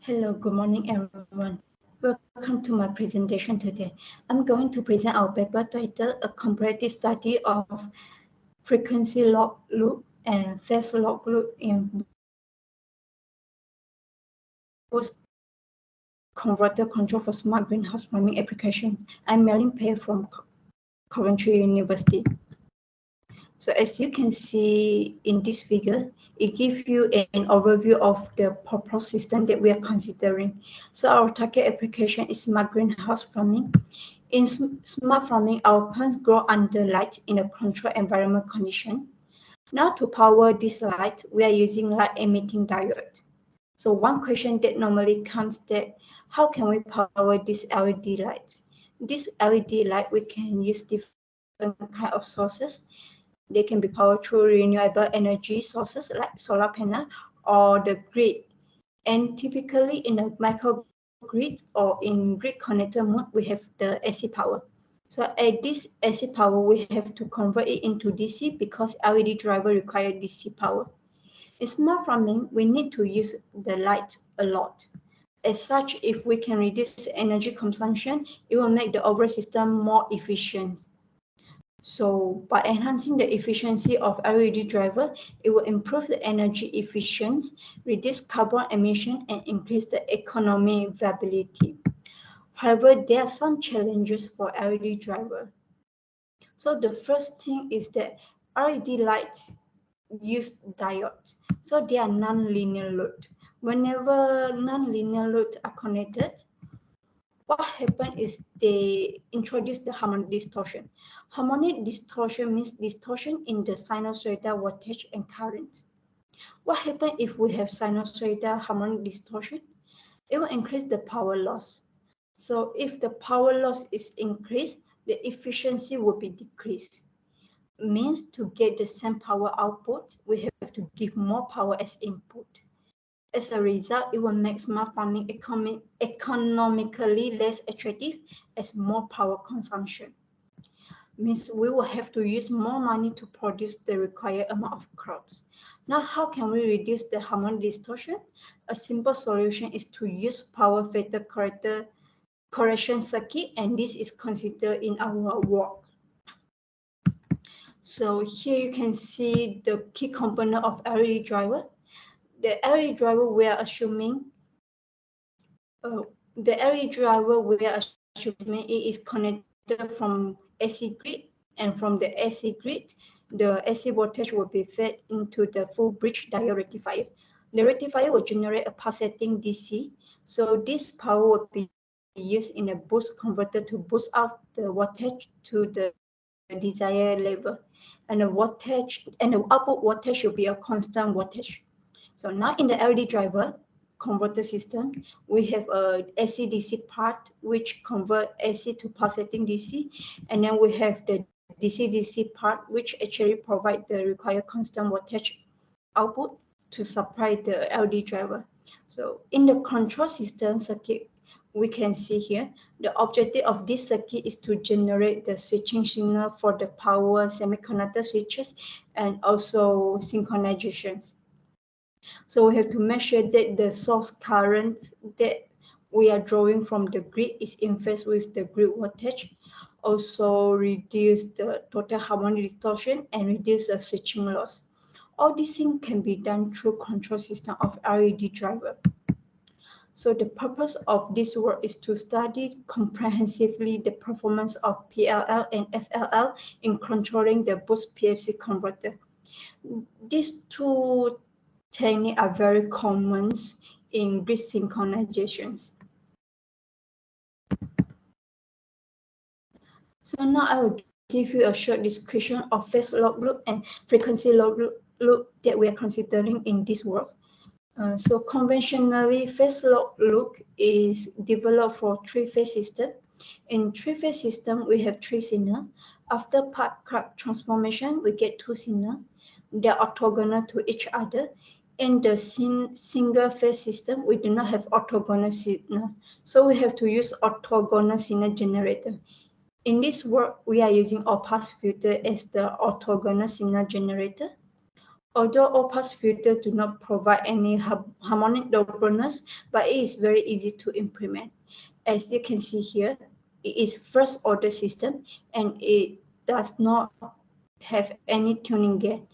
Hello, good morning everyone. Welcome to my presentation today. I'm going to present our paper titled A Comparative Study of Frequency Log Loop and Phase Log Loop in Boost Converter Control for Smart Greenhouse Farming Applications. I'm Miao from Coventry University. So as you can see in this figure, it gives you an overview of the purpose system that we are considering. So our target application is smart greenhouse farming. In smart farming, our plants grow under light in a controlled environment condition. Now to power this light, we are using light emitting diode. So one question that normally comes that how can we power this LED light? This LED light, we can use different kind of sources. They can be powered through renewable energy sources like solar panel or the grid. And typically in a microgrid or in grid connector mode, we have the AC power. So at this AC power, we have to convert it into DC because LED driver require DC power. In smart farming, we need to use the light a lot. As such, if we can reduce energy consumption, it will make the overall system more efficient. So by enhancing the efficiency of LED driver, it will improve the energy efficiency, reduce carbon emission, and increase the economic viability. However, there are some challenges for LED driver. So the first thing is that LED lights use diodes. So they are non-linear load. Whenever non-linear loads are connected, what happens is they introduce the harmonic distortion. Harmonic distortion means distortion in the sinusoidal voltage and current. What happens if we have sinusoidal harmonic distortion? It will increase the power loss. So if the power loss is increased, the efficiency will be decreased. Means to get the same power output, we have to give more power as input. As a result, it will make smart farming economically less attractive as more power consumption. Means we will have to use more money to produce the required amount of crops. Now, how can we reduce the harmonic distortion? A simple solution is to use power factor correction circuit, and this is considered in our work. So here you can see the key component of LED driver. The LED driver we are assuming it is connected from AC grid, and from the AC grid, the AC voltage will be fed into the full bridge diode rectifier. The rectifier will generate a pulsating DC, so this power will be used in a boost converter to boost out the voltage to the desired level, and the output voltage should be a constant voltage. So now in the LED driver converter system, we have a AC-DC part which convert AC to pulsating DC, and then we have the DC-DC part which actually provide the required constant voltage output to supply the LED driver. So in the control system circuit, we can see here, the objective of this circuit is to generate the switching signal for the power semiconductor switches and also synchronizations. So we have to make sure that the source current that we are drawing from the grid is in phase with the grid voltage. Also reduce the total harmonic distortion and reduce the switching loss. All these things can be done through control system of LED driver. So the purpose of this work is to study comprehensively the performance of PLL and FLL in controlling the boost PFC converter. These two techniques are very common in grid synchronizations. So now I will give you a short description of phase log loop and frequency log loop that we are considering in this work. So conventionally, phase log loop is developed for three-phase system. In three-phase system, we have three signals. After part-clock transformation, we get two signals. They are orthogonal to each other. In the single-phase system, we do not have orthogonal signal. So we have to use orthogonal signal generator. In this work, we are using all-pass filter as the orthogonal signal generator. Although all-pass filters do not provide any harmonic robustness, but it is very easy to implement. As you can see here, it is first-order system and it does not have any tuning gain.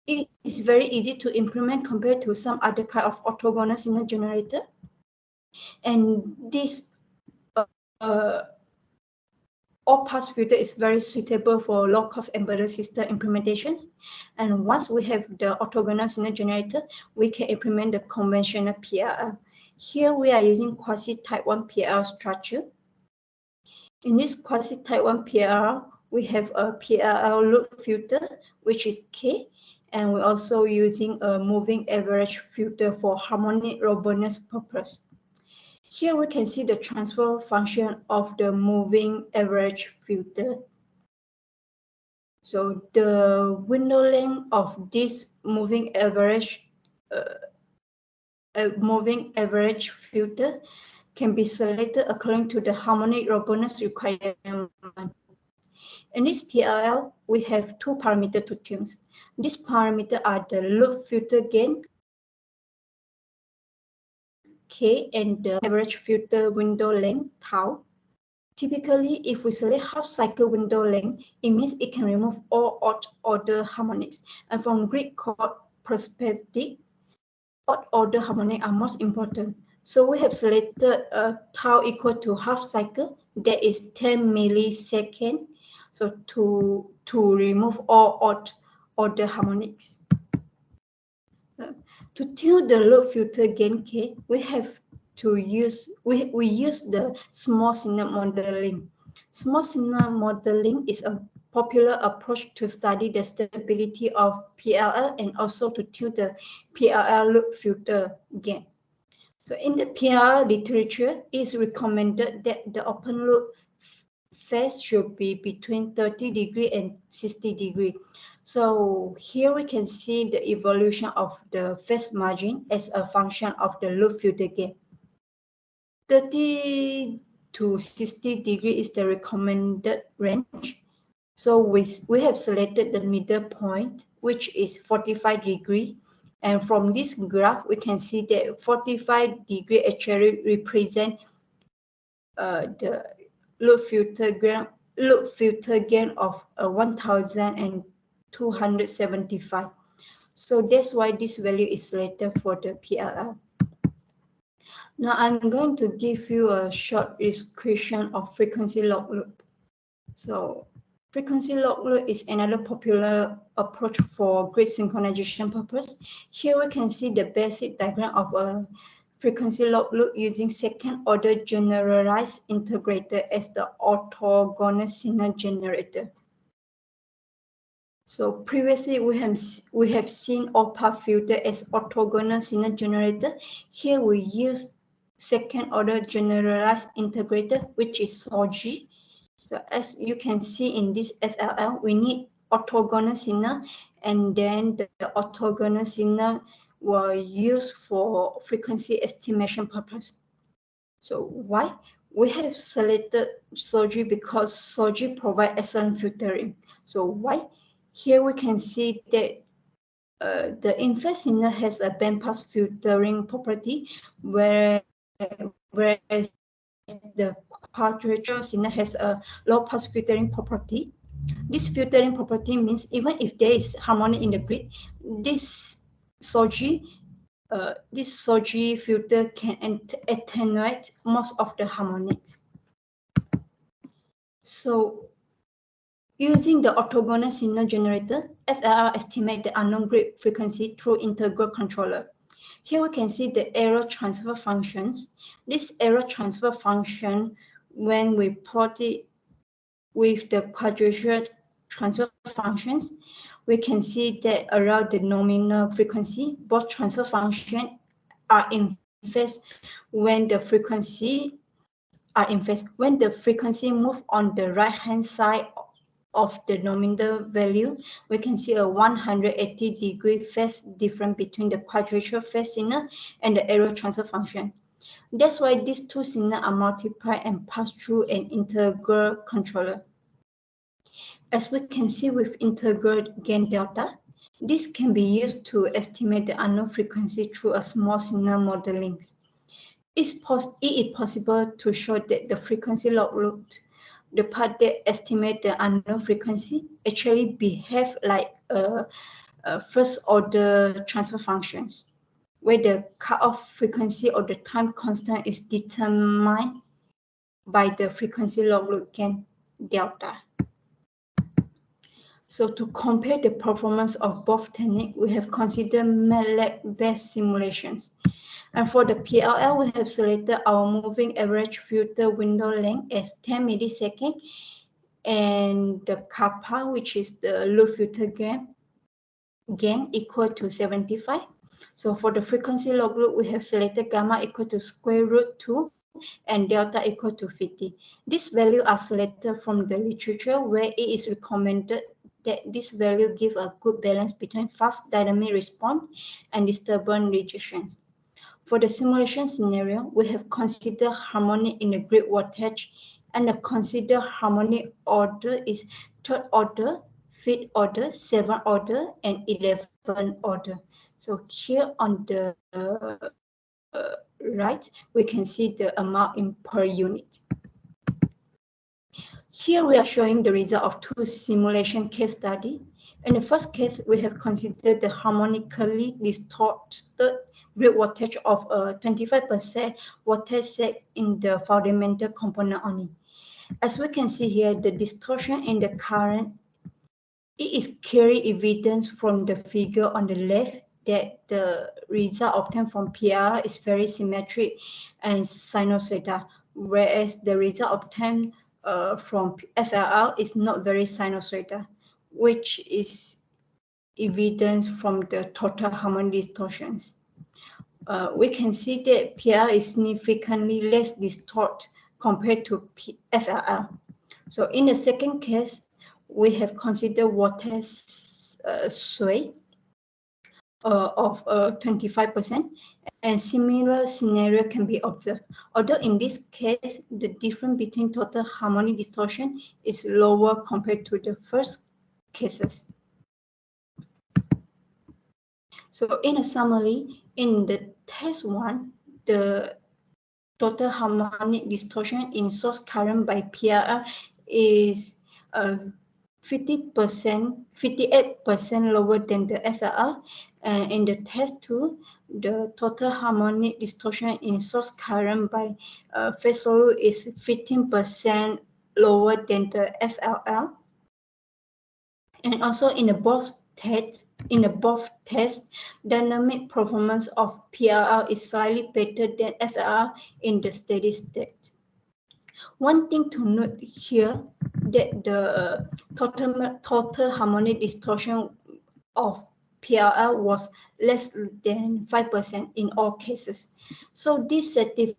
It is very easy to implement compared to some other kind of orthogonal signal generator. And this all-pass filter is very suitable for low-cost embedded system implementations. And once we have the orthogonal signal generator, we can implement the conventional PLL. Here we are using quasi-type 1 PLL structure. In this quasi-type 1 PLL, we have a PLL loop filter, which is K, and we're also using a moving average filter for harmonic robustness purpose. Here we can see the transfer function of the moving average filter. So the window length of this moving average filter can be selected according to the harmonic robustness requirement. In this PLL, we have two parameters to tune. These parameters are the loop filter gain, K, and the average filter window length, tau. Typically, if we select half cycle window length, it means it can remove all odd order harmonics. And from Greek chord perspective, odd order harmonics are most important. So we have selected tau equal to half cycle, that is 10 milliseconds. So to remove all odd order harmonics. To tune the loop filter gain K, we have to use the small signal modeling. Small signal modeling is a popular approach to study the stability of PLL and also to tune the PLL loop filter gain. So in the PLL literature, it is recommended that the open loop phase should be between 30 degree and 60 degree. So here we can see the evolution of the phase margin as a function of the loop filter gain. 30 to 60 degree is the recommended range. So we have selected the middle point, which is 45 degree. And from this graph, we can see that 45 degree actually represent the loop filter gain of 1,275. So that's why this value is selected for the PLL. Now I'm going to give you a short description of frequency log loop. So frequency log loop is another popular approach for grid synchronization purpose. Here we can see the basic diagram of a frequency log loop using second order generalized integrator as the orthogonal signal generator. So previously we have seen all-pass filter as orthogonal signal generator. Here we use second order generalized integrator, which is SOGI. So as you can see in this FLL, we need orthogonal signal, and then the orthogonal signal were used for frequency estimation purpose. So why? We have selected SOGI because SOGI provides excellent filtering. So why? Here we can see that the in-phase signal has a bandpass filtering property, whereas the quadrature signal has a low-pass filtering property. This filtering property means even if there is harmony in the grid, this SOGI filter can attenuate most of the harmonics. So using the orthogonal signal generator, FLL estimates the unknown grid frequency through integral controller. Here we can see the error transfer functions. This error transfer function, when we plot it with the quadrature transfer functions, we can see that around the nominal frequency, both transfer functions are in phase when the frequency moves on the right-hand side of the nominal value, we can see a 180 degree phase difference between the quadrature phase signal and the error transfer function. That's why these two signals are multiplied and passed through an integral controller. As we can see with integral gain delta, This can be used to estimate the unknown frequency through a small signal modeling. It is possible to show that the frequency log, the part that estimate the unknown frequency, actually behave like a first order transfer functions, where the cutoff frequency or the time constant is determined by the frequency log gain delta. So to compare the performance of both techniques, we have considered MATLAB-based simulations. And for the PLL, we have selected our moving average filter window length as 10 milliseconds, and the kappa, which is the loop filter gain equal to 75. So for the frequency log loop, we have selected gamma equal to square root 2 and delta equal to 50. These values are selected from the literature, where it is recommended that this value give a good balance between fast dynamic response and disturbance rejections. For the simulation scenario, we have considered harmonic in the grid voltage, and the considered harmonic order is third order, fifth order, seventh order, and 11th order. So here on the right, we can see the amount in per unit. Here we are showing the result of two simulation case studies. In the first case, we have considered the harmonically distorted grid voltage of 25% voltage set in the fundamental component only. As we can see here, the distortion in the current, it is clear evidence from the figure on the left that the result obtained from PR is very symmetric and sinusoidal, whereas the result obtained from FLL is not very sinusoidal, which is evidence from the total harmonic distortions. We can see that PR is significantly less distorted compared to FLL. So in the second case, we have considered voltage sway of 25%, and similar scenario can be observed. Although in this case, the difference between total harmonic distortion is lower compared to the first cases. So in a summary, in the test one, the total harmonic distortion in source current by PRR is 58% lower than the FLR. And in the test 2, the total harmonic distortion in source current by phase solo is 15% lower than the FLL. And also in the both tests, dynamic performance of PRR is slightly better than FLR in the steady state. One thing to note here, that the total harmonic distortion of PRR was less than 5% in all cases. So this certificating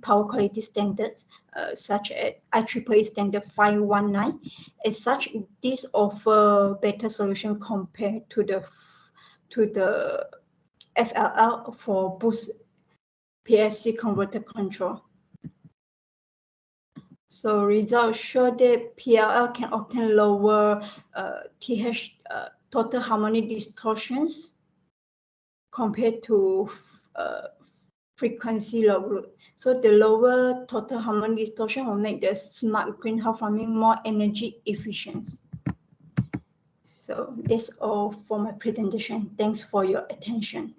power quality standards, such as IEEE standard 519, as such, this offer better solution compared to the FLL for boost PFC converter control. So results show that PLL can obtain lower total harmonic distortions compared to frequency log loop. So the lower total harmonic distortion will make the smart greenhouse farming more energy efficient. So that's all for my presentation. Thanks for your attention.